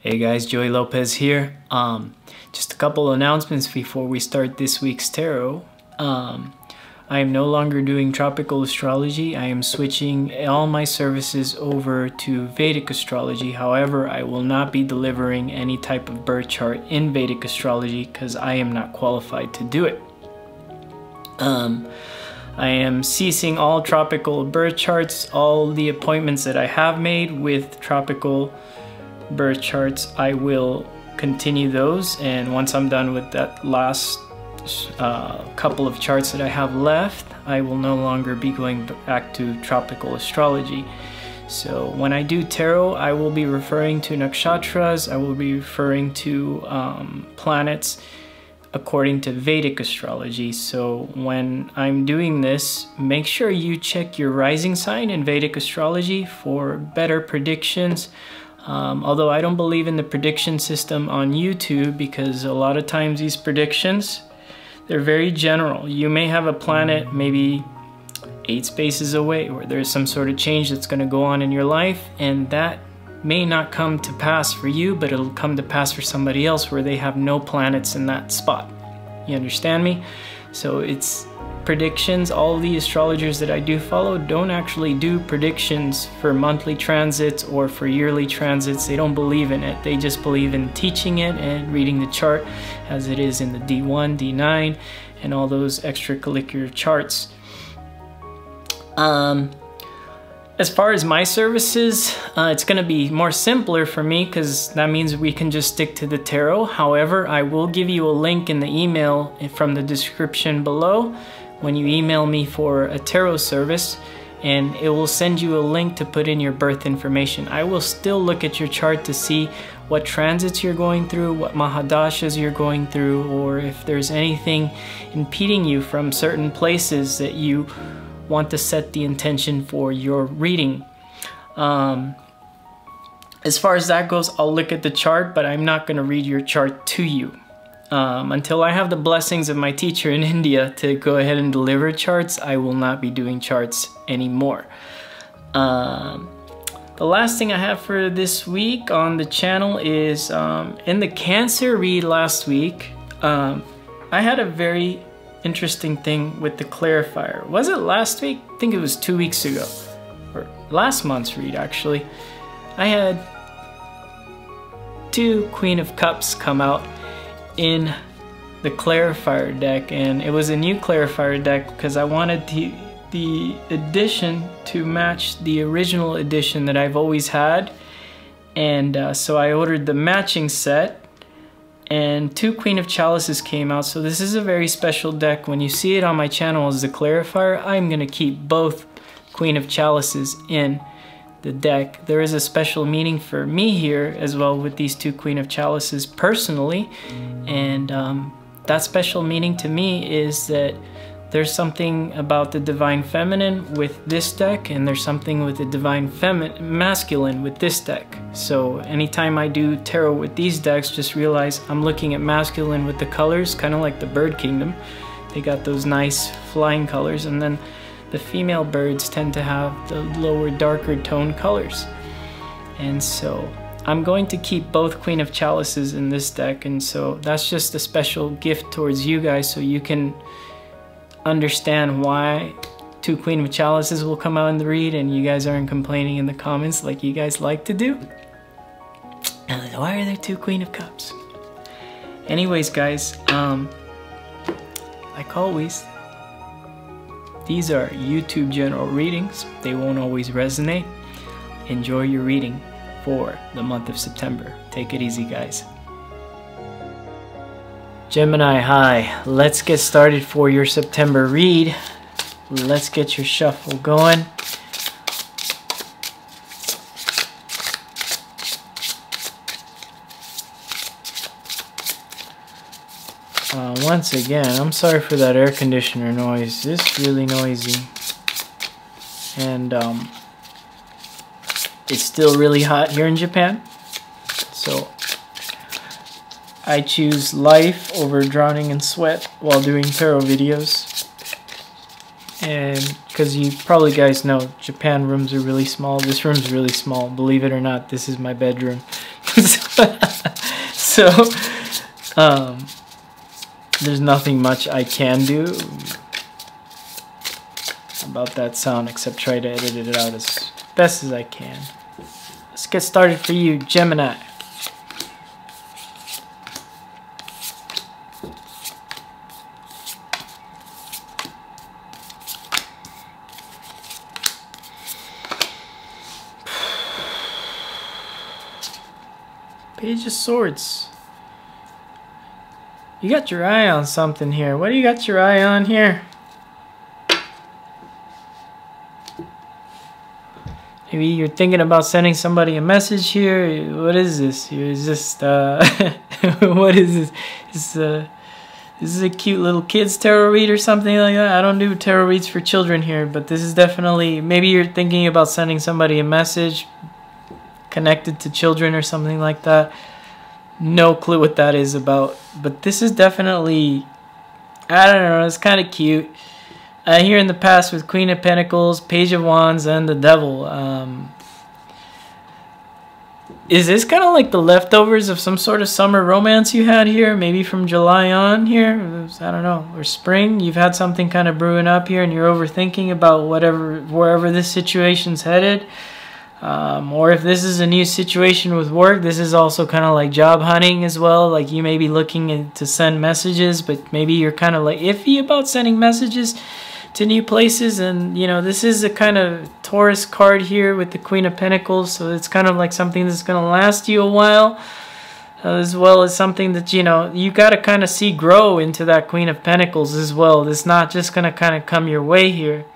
Hey guys, Joey Lopez here. Just a couple announcements before we start this week's tarot. I am no longer doing tropical astrology. I am switching all my services over to Vedic astrology. However, I will not be delivering any type of birth chart in Vedic astrology because I am not qualified to do it. I am ceasing all tropical birth charts. All the appointments that I have made with tropical birth charts, I will continue those, and once I'm done with that last couple of charts that I have left, I will no longer be going back to tropical astrology. So when I do tarot, I will be referring to nakshatras, I will be referring to planets according to Vedic astrology. So when I'm doing this, make sure you check your rising sign in Vedic astrology for better predictions. Although I don't believe in the prediction system on YouTube, because a lot of times these predictions, they're very general. You may have a planet maybe 8 spaces away where there's some sort of change that's going to go on in your life, and that may not come to pass for you, but it'll come to pass for somebody else where they have no planets in that spot. You understand me? So it's predictions. All the astrologers that I do follow don't actually do predictions for monthly transits or for yearly transits. They don't believe in it. They just believe in teaching it and reading the chart as it is in the D1, D9, and all those extracurricular charts. As far as my services, it's going to be more simpler for me because that means we can just stick to the tarot. However, I will give you a link in the email from the description below when you email me for a tarot service, and it will send you a link to put in your birth information. I will still look at your chart to see what transits you're going through, what mahadashas you're going through, or if there's anything impeding you from certain places that you want to set the intention for your reading. As far as that goes, I'll look at the chart, but I'm not going to read your chart to you. Until I have the blessings of my teacher in India to go ahead and deliver charts, I will not be doing charts anymore. The last thing I have for this week on the channel is in the Cancer read last week, I had a very interesting thing with the clarifier. Was it last week? I think it was 2 weeks ago, or last month's read actually. I had 2 Queen of Cups come out in the clarifier deck, and it was a new clarifier deck because I wanted the edition to match the original edition that I've always had, and so I ordered the matching set, and 2 Queen of Chalices came out. So this is a very special deck. When you see it on my channel as the clarifier, I'm gonna keep both Queen of Chalices in the deck. There is a special meaning for me here as well with these 2 Queen of Chalices personally, and that special meaning to me is that there's something about the Divine Feminine with this deck, and there's something with the Divine Masculine with this deck. So anytime I do tarot with these decks, just realize I'm looking at masculine with the colors, kind of like the bird kingdom. They got those nice flying colors, and then the female birds tend to have the lower, darker tone colors. And so I'm going to keep both Queen of Chalices in this deck, and so that's just a special gift towards you guys so you can understand why 2 Queen of Chalices will come out in the read and you guys aren't complaining in the comments like you guys like to do. And why are there 2 Queen of Cups? Anyways guys, like always, these are YouTube general readings. They won't always resonate. Enjoy your reading for the month of September. Take it easy, guys. Gemini, hi. Let's get started for your September read. Let's get your shuffle going. Once again, I'm sorry for that air conditioner noise. It's really noisy. And it's still really hot here in Japan. So I choose life over drowning in sweat while doing tarot videos. And because you probably guys know, Japan rooms are really small. This room's really small. Believe it or not, this is my bedroom. So, there's nothing much I can do about that sound except try to edit it out as best as I can. Let's get started for you, Gemini. Page of Swords. You got your eye on something here. What do you got your eye on here? Maybe you're thinking about sending somebody a message here. What is this? You're just, what is this? This is a cute little kid's tarot read or something like that. I don't do tarot reads for children here, but this is definitely, maybe you're thinking about sending somebody a message connected to children or something like that. No clue what that is about, but this is definitely, I don't know, it's kind of cute. Here in the past with Queen of Pentacles, Page of Wands, and the Devil. Is this kind of like the leftovers of some sort of summer romance you had here? Maybe from July on here? I don't know. Or spring? You've had something kind of brewing up here and you're overthinking about wherever this situation's headed. Or if this is a new situation with work, this is also kind of like job hunting as well. Like you may be looking to send messages, but maybe you're kind of like iffy about sending messages to new places. And you know, this is a kind of Taurus card here with the Queen of Pentacles, so it's kind of like something that's going to last you a while, as well as something that, you know, you got to kind of see grow into that Queen of Pentacles as well. It's not just going to kind of come your way here.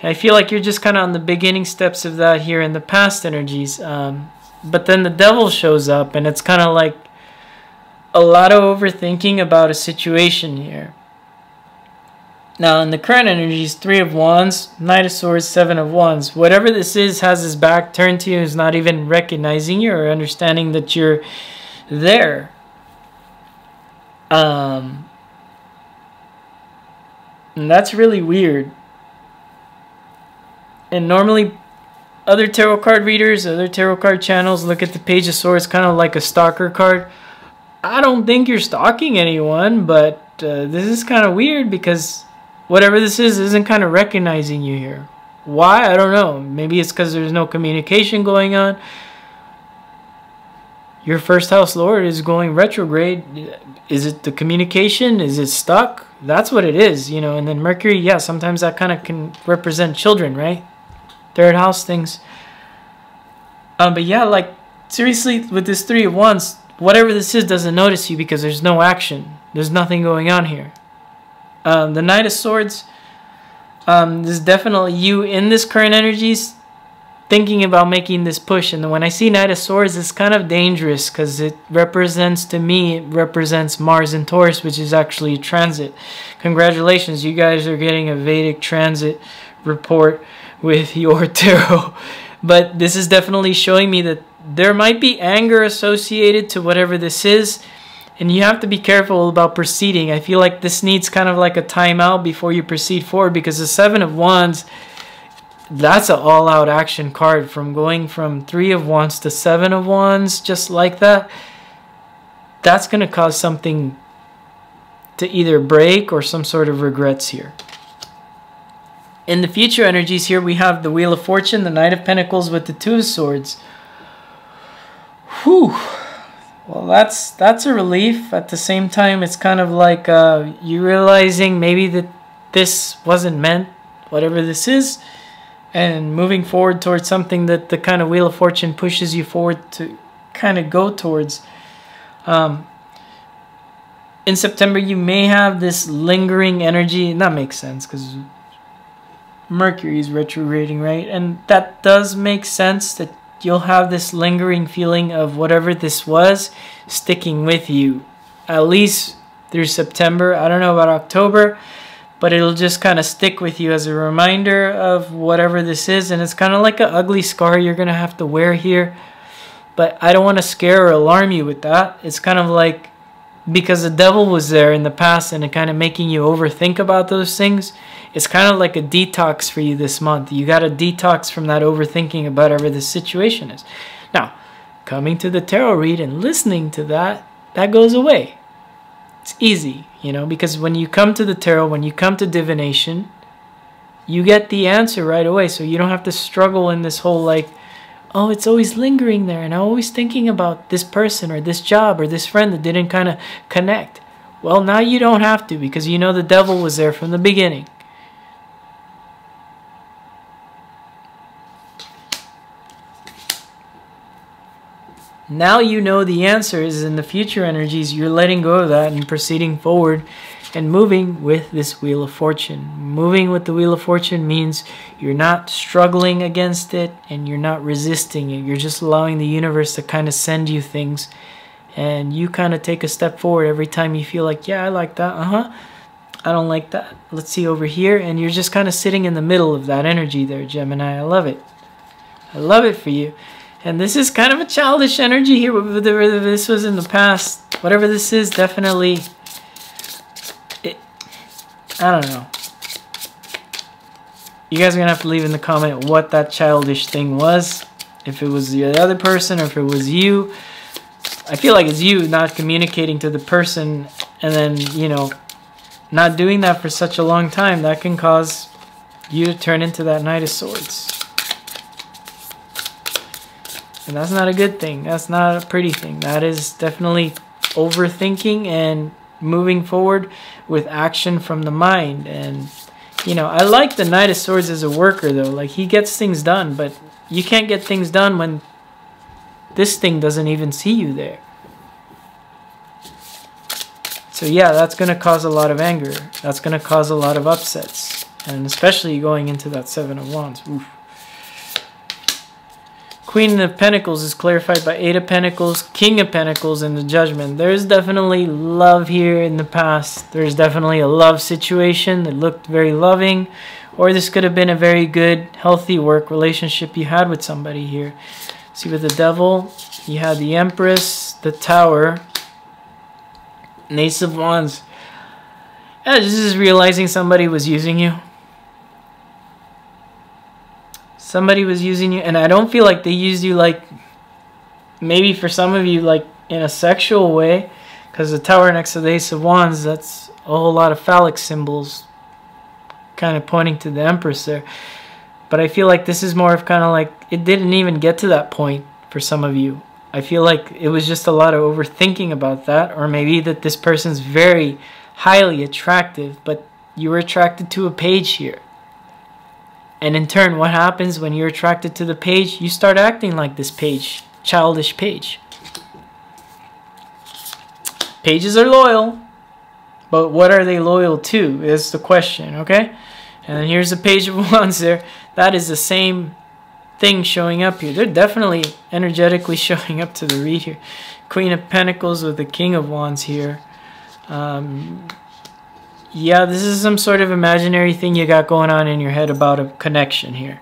I feel like you're just kind of on the beginning steps of that here in the past energies. But then the Devil shows up and it's kind of like a lot of overthinking about a situation here. Now in the current energies, 3 of Wands, Knight of Swords, 7 of Wands. Whatever this is has his back turned to you, is not even recognizing you or understanding that you're there. And that's really weird. And normally other tarot card readers, other tarot card channels look at the Page of Swords kind of like a stalker card. I don't think you're stalking anyone, but this is kind of weird because whatever this is isn't kind of recognizing you here. Why? I don't know. Maybe it's because there's no communication going on. Your first house lord is going retrograde. Is it the communication? Is it stuck? That's what it is, you know. And then Mercury, yeah, sometimes that kind of can represent children, right? Third house things. But yeah, like seriously, with this 3 of Wands, whatever this is doesn't notice you because there's no action. There's nothing going on here. The Knight of Swords, this is definitely you in this current energies thinking about making this push. And when I see Knight of Swords, it's kind of dangerous because it represents, to me, it represents Mars in Taurus, which is actually a transit. Congratulations, you guys are getting a Vedic transit report with your tarot. But this is definitely showing me that there might be anger associated to whatever this is, and you have to be careful about proceeding. I feel like this needs kind of like a timeout before you proceed forward, because the 7 of Wands, that's an all-out action card. From going from 3 of Wands to 7 of Wands, just like that, that's going to cause something to either break or some sort of regrets here. In the future energies here, we have the Wheel of Fortune, the Knight of Pentacles with the 2 of Swords. Whew. Well, that's a relief. At the same time, it's kind of like you realizing maybe that this wasn't meant, whatever this is, and moving forward towards something that the kind of Wheel of Fortune pushes you forward to kind of go towards. In September, you may have this lingering energy, and that makes sense because Mercury is retrograding, right? And that does make sense that you'll have this lingering feeling of whatever this was sticking with you, at least through September. I don't know about October, but it'll just kind of stick with you as a reminder of whatever this is. And it's kind of like an ugly scar you're going to have to wear here. But I don't want to scare or alarm you with that. It's kind of like, because the Devil was there in the past and it kind of making you overthink about those things, it's kind of like a detox for you this month. You got to detox from that overthinking about whatever the situation is. Now, coming to the tarot read and listening to that, that goes away. It's easy, you know, because when you come to the tarot, when you come to divination, you get the answer right away. So you don't have to struggle in this whole like, oh, it's always lingering there and I'm always thinking about this person or this job or this friend that didn't kind of connect. Well, now you don't have to, because you know the devil was there from the beginning. Now you know the answer is in the future energies. You're letting go of that and proceeding forward and moving with this Wheel of Fortune. Moving with the Wheel of Fortune means you're not struggling against it and you're not resisting it. You're just allowing the universe to kind of send you things, and you kind of take a step forward every time you feel like, yeah, I like that. I don't like that. Let's see over here. And you're just kind of sitting in the middle of that energy there, Gemini. I love it. I love it for you. And this is kind of a childish energy here. Whether this was in the past, whatever this is, definitely, I don't know. You guys are going to have to leave in the comment what that childish thing was. If it was the other person or if it was you. I feel like it's you not communicating to the person and then, you know, not doing that for such a long time. That can cause you to turn into that Knight of Swords. And that's not a good thing. That's not a pretty thing. That is definitely overthinking and moving forward with action from the mind. And, you know, I like the Knight of Swords as a worker, though. Like, he gets things done, but you can't get things done when this thing doesn't even see you there. So yeah, that's going to cause a lot of anger. That's going to cause a lot of upsets. And especially going into that Seven of Wands. Oof. Queen of Pentacles is clarified by Eight of Pentacles, King of Pentacles, and the Judgment. There's definitely love here in the past. There's definitely a love situation that looked very loving. Or this could have been a very good, healthy work relationship you had with somebody here. See, with the Devil, you had the Empress, the Tower, and Ace of Wands. Yeah, this is realizing somebody was using you. Somebody was using you, and I don't feel like they used you like, maybe for some of you, like in a sexual way, because the Tower next to the Ace of Wands, that's a whole lot of phallic symbols kind of pointing to the Empress there. But I feel like this is more of kind of like, it didn't even get to that point for some of you. I feel like it was just a lot of overthinking about that, or maybe that this person's very highly attractive, but you were attracted to a page here. And in turn, what happens when you're attracted to the page? You start acting like this page, childish page. Pages are loyal, but what are they loyal to is the question, okay? And then here's the Page of Wands there. That is the same thing showing up here. They're definitely energetically showing up to the read here. Queen of Pentacles with the King of Wands here. Yeah, this is some sort of imaginary thing you got going on in your head about a connection here.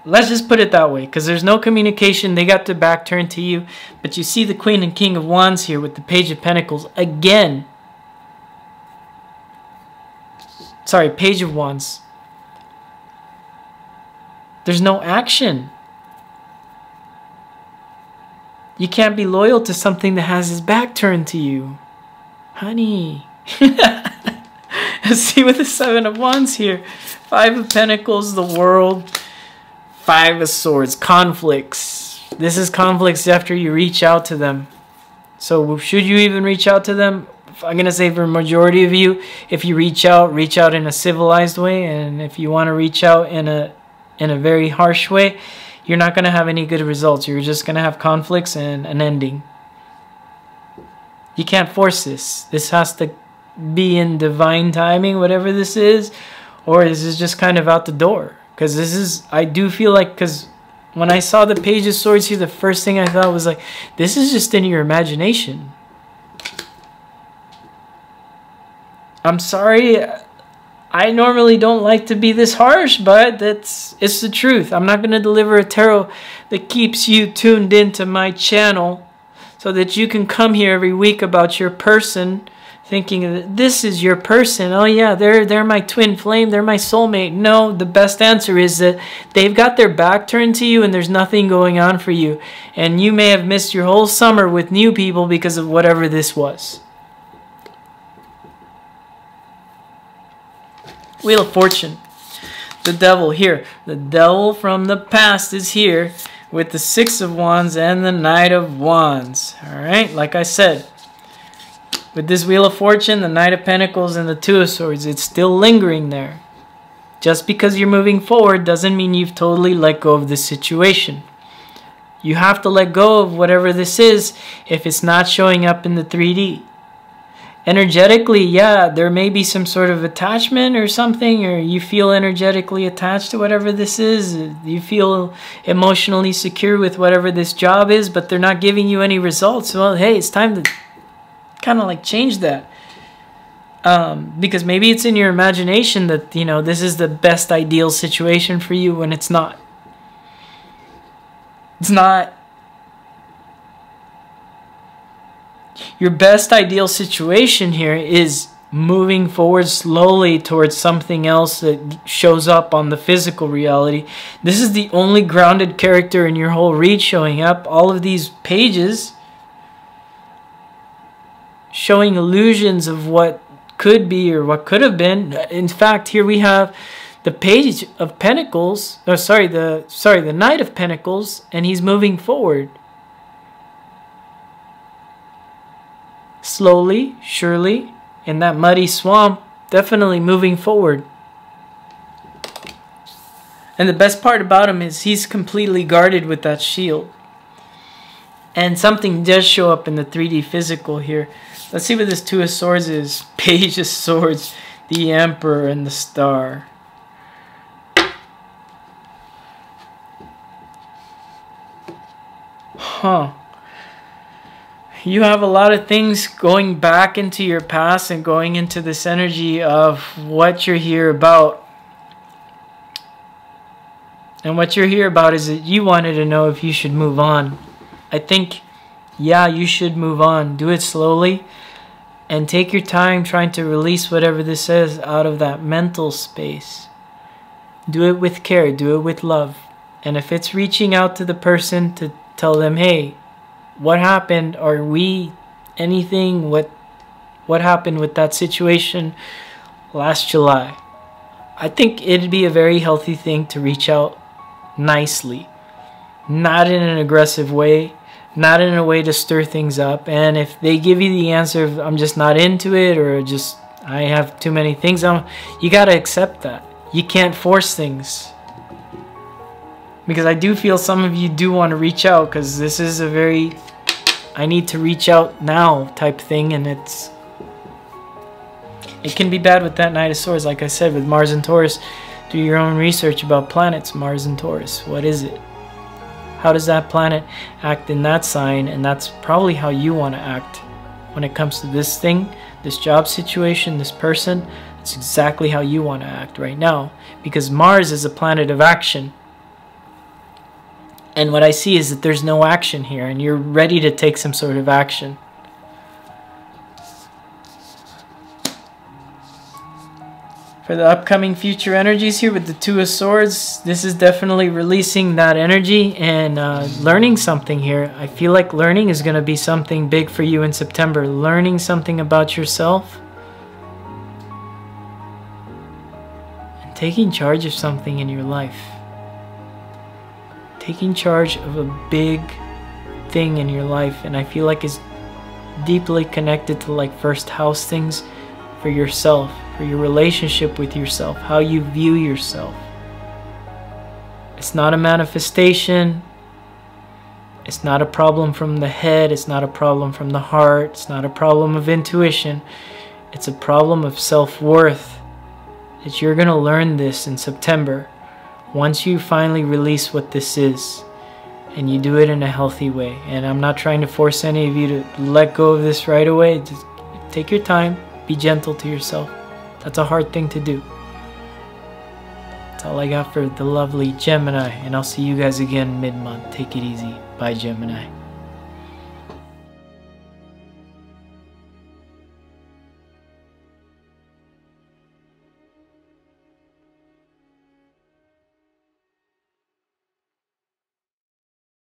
Let's just put it that way, because there's no communication. They got their back turned to you. But you see the Queen and King of Wands here with the Page of Pentacles. Again. Sorry, Page of Wands. There's no action. You can't be loyal to something that has his back turned to you. Honey. See, with the Seven of Wands here. Five of Pentacles, the World. Five of Swords, conflicts. This is conflicts after you reach out to them. So should you even reach out to them? I'm going to say for a majority of you, if you reach out in a civilized way. And if you want to reach out in a very harsh way, you're not going to have any good results. You're just going to have conflicts and an ending. You can't force this. This has to be in divine timing, whatever this is, or this is just kind of out the door. Because this is, I do feel like, because when I saw the Page of Swords here, the first thing I thought was like, this is just in your imagination. I'm sorry, I normally don't like to be this harsh, but it's the truth. I'm not going to deliver a tarot that keeps you tuned into my channel so that you can come here every week about your person thinking that this is your person. Oh yeah, they're my twin flame, they're my soulmate. No, the best answer is that they've got their back turned to you and there's nothing going on for you. And you may have missed your whole summer with new people because of whatever this was. Wheel of Fortune. The devil here. The devil from the past is here with the Six of Wands and the Knight of Wands. Alright, like I said, with this Wheel of Fortune, the Knight of Pentacles, and the Two of Swords, it's still lingering there. Just because you're moving forward doesn't mean you've totally let go of this situation. You have to let go of whatever this is if it's not showing up in the 3D. Energetically, yeah, there may be some sort of attachment or something, or you feel energetically attached to whatever this is. You feel emotionally secure with whatever this job is, but they're not giving you any results. Well, hey, it's time to kind of like change that. Because maybe it's in your imagination that, you know, this is the best ideal situation for you when it's not. It's not. Your best ideal situation here is moving forward slowly towards something else that shows up on the physical reality. This is the only grounded character in your whole read showing up. All of these pages showing illusions of what could be or what could have been. In fact, here we have the Page of Pentacles, the Knight of Pentacles, and he's moving forward. Slowly, surely, in that muddy swamp, definitely moving forward. And the best part about him is he's completely guarded with that shield. And something does show up in the 3D physical here. Let's see what this Two of Swords is. Page of Swords, the Emperor, and the Star. Huh. You have a lot of things going back into your past and going into this energy of what you're here about. And what you're here about is that you wanted to know if you should move on. I think, yeah, you should move on. Do it slowly and take your time trying to release whatever this is out of that mental space. Do it with care. Do it with love. And if it's reaching out to the person to tell them, hey, what happened? Are we anything? What happened with that situation last July? I think it'd be a very healthy thing to reach out nicely, not in an aggressive way, not in a way to stir things up. And if they give you the answer of I'm just not into it, or just I have too many things on, you got to accept that. You can't force things. Because I do feel some of you do want to reach out, because this is a very I need to reach out now type thing, and it can be bad with that Knight of Swords. Like I said, with Mars and Taurus, do your own research about planets, Mars and Taurus. What is it? How does that planet act in that sign? And that's probably how you want to act when it comes to this thing, this job situation, this person. It's exactly how you want to act right now, because Mars is a planet of action. And what I see is that there's no action here, and you're ready to take some sort of action. For the upcoming future energies here with the Two of Swords, this is definitely releasing that energy and learning something here. I feel like learning is going to be something big for you in September. Learning something about yourself. And taking charge of something in your life. Taking charge of a big thing in your life, and I feel like it's deeply connected to like first house things for yourself, for your relationship with yourself, how you view yourself. It's not a manifestation. It's not a problem from the head. It's not a problem from the heart. It's not a problem of intuition. It's a problem of self-worth. That you're going to learn this in September. Once you finally release what this is, and you do it in a healthy way. And I'm not trying to force any of you to let go of this right away. Just take your time, be gentle to yourself. That's a hard thing to do. That's all I got for the lovely Gemini, and I'll see you guys again mid-month. Take it easy. Bye, Gemini.